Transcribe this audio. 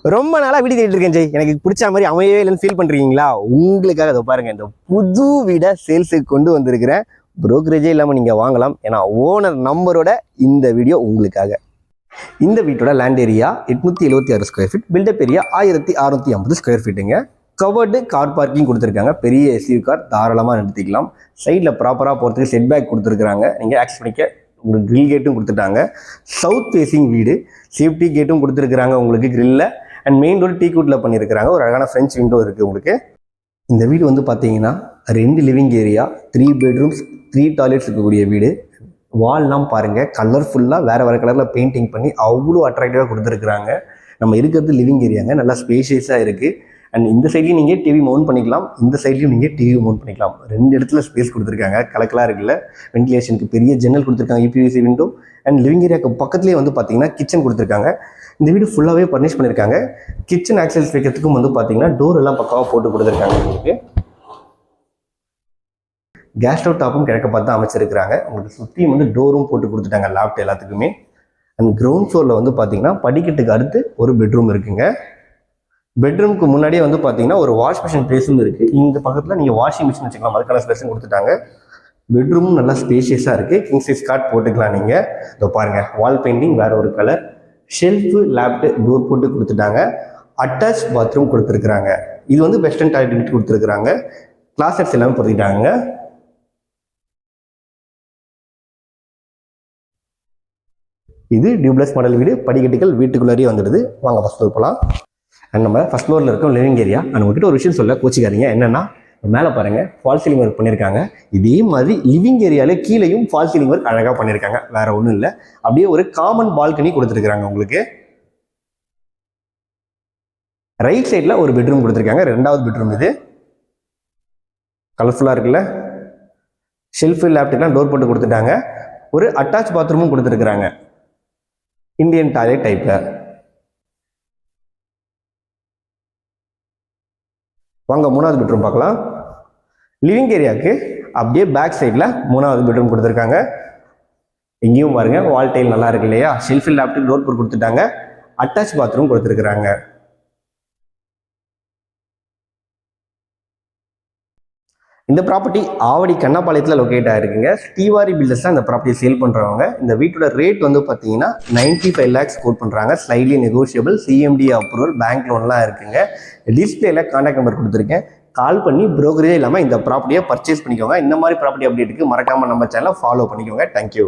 ரொம்ப நாளாக வீடு தேடிட்டு இருக்கேன் ஜெய். எனக்கு பிடிச்ச மாதிரி அமையவே இல்லைன்னு ஃபீல் பண்ணுறீங்களா? உங்களுக்காக அதை பாருங்கள், இந்த புது வீடை சேல்ஸுக்கு கொண்டு வந்திருக்கிறேன். ப்ரோக்கரேஜே இல்லாமல் நீங்கள் வாங்கலாம். ஏன்னா ஓனர் நம்பரோட இந்த வீடியோ உங்களுக்காக. இந்த வீட்டோட land area 876 square feet, built up area 1650 square ஃபீட்டுங்க. கவர்டு கார் பார்க்கிங் கொடுத்துருக்காங்க. பெரிய எஸ்யூவி கார் தாராளமாக நிறுத்திக்கலாம். சைடில் ப்ராப்பராக போகிறதுக்கு செட் பேக் கொடுத்துருக்குறாங்க. நீங்கள் ஆக்சஸ் பண்ணிக்க. உங்களுக்கு கிரில் கேட்டும் கொடுத்துட்டாங்க. சவுத் ஃபேஸிங் வீடு, சேஃப்டி கேட்டும் கொடுத்துருக்குறாங்க உங்களுக்கு கிரில்ல. அண்ட் மெயின் டோர் டீ குட்டில் பண்ணியிருக்கிறாங்க. ஒரு அழகான ஃப்ரெஞ்ச் விண்டோ இருக்குது உங்களுக்கு. இந்த வீடு வந்து பார்த்தீங்கன்னா 2 லிவிங் ஏரியா, 3 பெட்ரூம்ஸ், 3 டாய்லெட்ஸ் இருக்கக்கூடிய வீடு. வால்லாம் பாருங்கள், கலர்ஃபுல்லாக வேறு கலரில் பெயிண்டிங் பண்ணி அவ்வளோ அட்ராக்டிவாக கொடுத்துருக்குறாங்க. நம்ம இருக்கிறது லிவிங் ஏரியாங்க, நல்லா ஸ்பேஷியஸாக இருக்குது. அண்ட் இந்த சைட்லையும் நீங்கள் டிவி மவுண்ட் பண்ணிக்கலாம், இந்த சைட்லையும் நீங்கள் டிவி மவுண்ட் பண்ணிக்கலாம். 2 இடத்துல ஸ்பேஸ் கொடுத்துருக்காங்க. கலக்கலாக இருக்குல்ல. வென்டிலேஷனுக்கு பெரிய ஜன்னல் கொடுத்துருக்காங்க, யூபிவிசி விண்டோ. அண்ட் லிவிங் ஏரியாவுக்கு பக்கத்துலேயே வந்து பார்த்தீங்கன்னா கிச்சன் கொடுத்துருக்காங்க. இந்த வீடு ஃபுல்லாகவே ஃபர்னிஷ் பண்ணியிருக்காங்க. கிச்சன் ஆக்சஸ் வைக்கிறதுக்கும் வந்து பார்த்தீங்கன்னா டோர் எல்லாம் பக்காவாக போட்டு கொடுத்துருக்காங்க. உங்களுக்கு கேஸ் ஸ்டவ் டாப்பும் கிழக்க பார்த்து அமைச்சிருக்கிறாங்க. உங்களுக்கு சுற்றியும் வந்து டோரும் போட்டு கொடுத்துட்டாங்க லாப்ட் எல்லாத்துக்குமே. அண்ட் கிரவுண்ட் ஃப்ளோரில் வந்து பார்த்தீங்கன்னா படிக்கட்டுக்கு அடுத்து ஒரு பெட்ரூம் இருக்குங்க. பெட்ரூமுக்கு முன்னாடியே வந்து பார்த்தீங்கன்னா ஒரு வாஷ் மிஷின் பிளேஸும் இருக்குது. இந்த பக்கத்தில் நீங்கள் வாஷிங் மிஷின் வச்சுக்கலாம், அதுக்கான ஸ்பேஸும் கொடுத்துட்டாங்க. பெட்ரூமும் நல்லா ஸ்பேஷியஸாக இருக்குது. கிங் சைஸ் காட் போட்டுக்கலாம் நீங்கள். இதோ பாருங்கள், வால் பெயிண்டிங் வேறு ஒரு கலர், ஷெல்ஃபு லேப்டு டோர் போட்டு கொடுத்துட்டாங்க. அட்டாச் பாத்ரூம் கொடுத்துருக்குறாங்க. இது வந்து வெஸ்டர்ன் டாய்லெட் கொடுத்துருக்குறாங்க. கிளாசட்ஸ் எல்லாமே பொறுத்திட்டாங்க. இது டியூப்ளஸ் மாடல் வீடு. படிக்கட்டுகள் வீட்டுக்குள்ளாரியே வந்துடுது. வாங்க ஃபஸ்ட் ஃப்ளோர் போகலாம். அண்ட் நம்ம ஃபஸ்ட் ஃப்ளோரில் இருக்கோம் லிவிங் ஏரியா. அண்ட் உங்ககிட்ட ஒரு விஷயம் சொல்ல கோச்சிக்காதீங்க. என்னென்னா, மேலே பாருங்கள் ஃபால் சீலிங் ஒர்க் பண்ணியிருக்காங்க. இதே மாதிரி லிவிங் ஏரியாவிலே கீழேயும் ஃபால் சீலிங் ஒர்க் அழகாக பண்ணியிருக்காங்க. வேறு ஒன்றும் இல்லை. அப்படியே ஒரு காமன் பால்கனி கொடுத்துருக்குறாங்க உங்களுக்கு. ரைட் சைடில் ஒரு பெட்ரூம் கொடுத்துருக்காங்க. 2வது பெட்ரூம் இது. கலர்ஃபுல்லாக இருக்குல்ல. ஷெல்ஃபு லேப்டாப்லாம் டோர் போட்டு கொடுத்துட்டாங்க. ஒரு அட்டாச் பாத்ரூமும் கொடுத்துருக்குறாங்க, இந்தியன் டாய்லெட் டைப்பில். வாங்க 3வது பெட்ரூம் பார்க்கலாம். லிவிங் ஏரியாவுக்கு அப்படியே பேக் சைடில் 3வது பெட்ரூம் கொடுத்துருக்காங்க. இங்கேயும் பாருங்கள், வால் டைல் நல்லா இருக்கு இல்லையா. ஷெல்ஃபில் லேப்டாப் டோர் போட்டு கொடுத்துட்டாங்க. அட்டாச் பாத்ரூம் கொடுத்துருக்குறாங்க. இந்த ப்ராப்பர்ட்டி ஆவடி கண்ணாபாளையத்தில் லொக்கேட் ஆகிருக்குங்க. ஸ்ரீவாரி பில்டர்ஸ் தான் இந்த ப்ராப்பர்ட்டியை சேல் பண்ணுறவங்க. இந்த வீட்டோட ரேட் வந்து பார்த்தீங்கன்னா 95 lakhs கோட் பண்ணுறாங்க. Slightly negotiable, CMD approval, bank லோன்லாம் இருக்குங்க. டிஸ்பிளேல கான்டாக்ட் நம்பர் கொடுத்துருக்கேன். கால் பண்ணி ப்ரோக்கரே இல்லாமல் இந்த ப்ராப்பர்ட்டியை பர்ச்சேஸ் பண்ணிக்கோங்க. இந்த மாதிரி ப்ராப்பர்ட்டி அப்டேட்டுக்கு மறக்காமல் நம்ம சேனலை ஃபாலோ பண்ணிக்கோங்க. தேங்க்யூ.